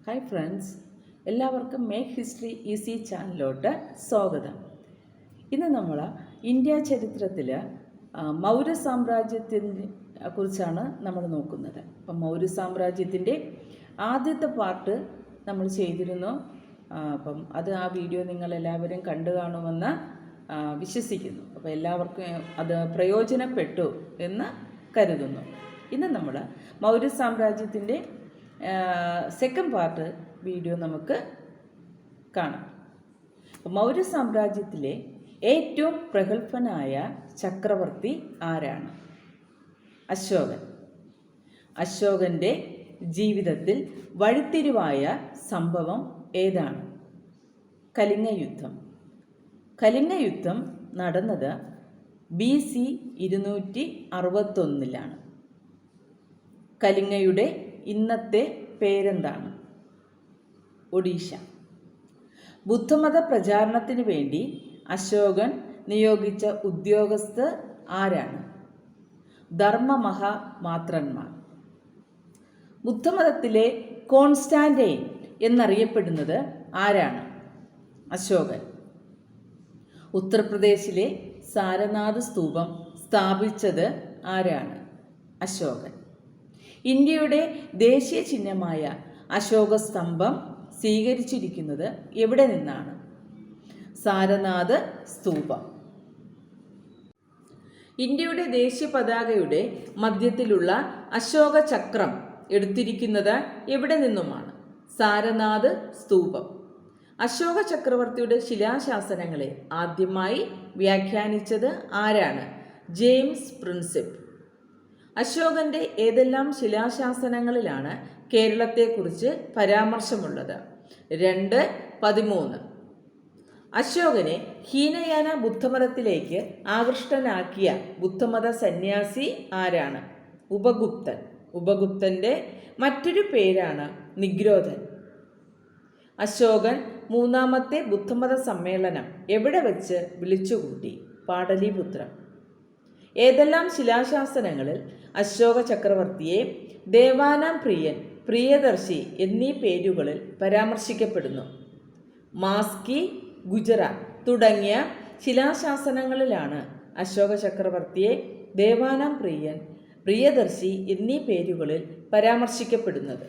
Hi friends, എല്ലാവർക്കും make history easy ചാനലിലോട്ട് സ്വാഗതം. ഇന്ന് നമ്മൾ ഇന്ത്യ ചരിത്രത്തിൽ മൗര്യ സാമ്രാജ്യത്തിനെ കുറിച്ചാണ് നമ്മൾ നോക്കുന്നത്. അപ്പം മൗര്യ സാമ്രാജ്യത്തിൻ്റെ ആദ്യത്തെ പാർട്ട് നമ്മൾ ചെയ്തിരുന്നു. അപ്പം ആ വീഡിയോ നിങ്ങളെല്ലാവരും കണ്ടു കാണുമെന്ന് വിശ്വസിക്കുന്നു. അപ്പോൾ എല്ലാവർക്കും അത് പ്രയോജനപ്പെട്ടു എന്ന് കരുതുന്നു. ഇന്ന് നമ്മൾ മൗര്യ സാമ്രാജ്യത്തിൻ്റെ സെക്കൻഡ് പാർട്ട് വീഡിയോ നമുക്ക് കാണാം. മൗര്യ സാമ്രാജ്യത്തിലെ ഏറ്റവും പ്രഗത്ഭനായ ചക്രവർത്തി ആരാണ്? അശോകൻ. അശോകൻ്റെ ജീവിതത്തിൽ വഴിത്തിരിവായ സംഭവം ഏതാണ്? കലിംഗ യുദ്ധം. കലിംഗ യുദ്ധം നടന്നത് BC 261 കലിംഗയുടെ ഇന്നത്തെ പേരെന്താണ്? ഒഡീഷ. ബുദ്ധമത പ്രചാരണത്തിന് വേണ്ടി അശോകൻ നിയോഗിച്ച ഉദ്യോഗസ്ഥർ ആരാണ്? ധർമ്മമഹാമാത്രന്മാർ. ബുദ്ധമതത്തിലെ കോൺസ്റ്റാന്റൈൻ എന്നറിയപ്പെടുന്നത് ആരാണ്? അശോകൻ. ഉത്തർപ്രദേശിലെ സാരനാഥ് സ്തൂപം സ്ഥാപിച്ചത് ആരാണ്? അശോകൻ. ഇന്ത്യയുടെ ദേശീയ ചിഹ്നമായ അശോക സ്തംഭം സ്വീകരിച്ചിരിക്കുന്നത് എവിടെ നിന്നാണ്? സാരനാഥ് സ്തൂപം. ഇന്ത്യയുടെ ദേശീയ പതാകയുടെ മധ്യത്തിലുള്ള അശോക ചക്രം എടുത്തിരിക്കുന്നത് എവിടെ നിന്നുമാണ്? സാരനാഥ് സ്തൂപം. അശോക ചക്രവർത്തിയുടെ ശിലാശാസനങ്ങളെ ആദ്യമായി വ്യാഖ്യാനിച്ചത് ആരാണ്? ജെയിംസ് പ്രിൻസിപ്പ്. അശോകന്റെ ഏതെല്ലാം ശിലാശാസനങ്ങളിലാണ് കേരളത്തെക്കുറിച്ച് പരാമർശമുള്ളത്? 2:13. അശോകനെ ഹീനയാന ബുദ്ധമതത്തിലേക്ക് ആകൃഷ്ടനാക്കിയ ബുദ്ധമത സന്യാസി ആരാണ്? ഉപഗുപ്തൻ. ഉപഗുപ്തന്റെ മറ്റൊരു പേരാണ് നിഗ്രോധൻ. അശോകൻ മൂന്നാമത്തെ ബുദ്ധമത സമ്മേളനം എവിടെ വെച്ച് വിളിച്ചുകൂട്ടി? പാടലീപുത്രം. ഏതെല്ലാം ശിലാശാസനങ്ങളിൽ അശോക ചക്രവർത്തിയെ ദേവാനാം പ്രിയൻ, പ്രിയദർശി എന്നീ പേരുകളിൽ പരാമർശിക്കപ്പെടുന്നു? മാസ്കി, ഗുജറാത്ത് തുടങ്ങിയ ശിലാശാസനങ്ങളിലാണ് അശോക ചക്രവർത്തിയെ ദേവാനാം പ്രിയൻ, പ്രിയദർശി എന്നീ പേരുകളിൽ പരാമർശിക്കപ്പെടുന്നത്?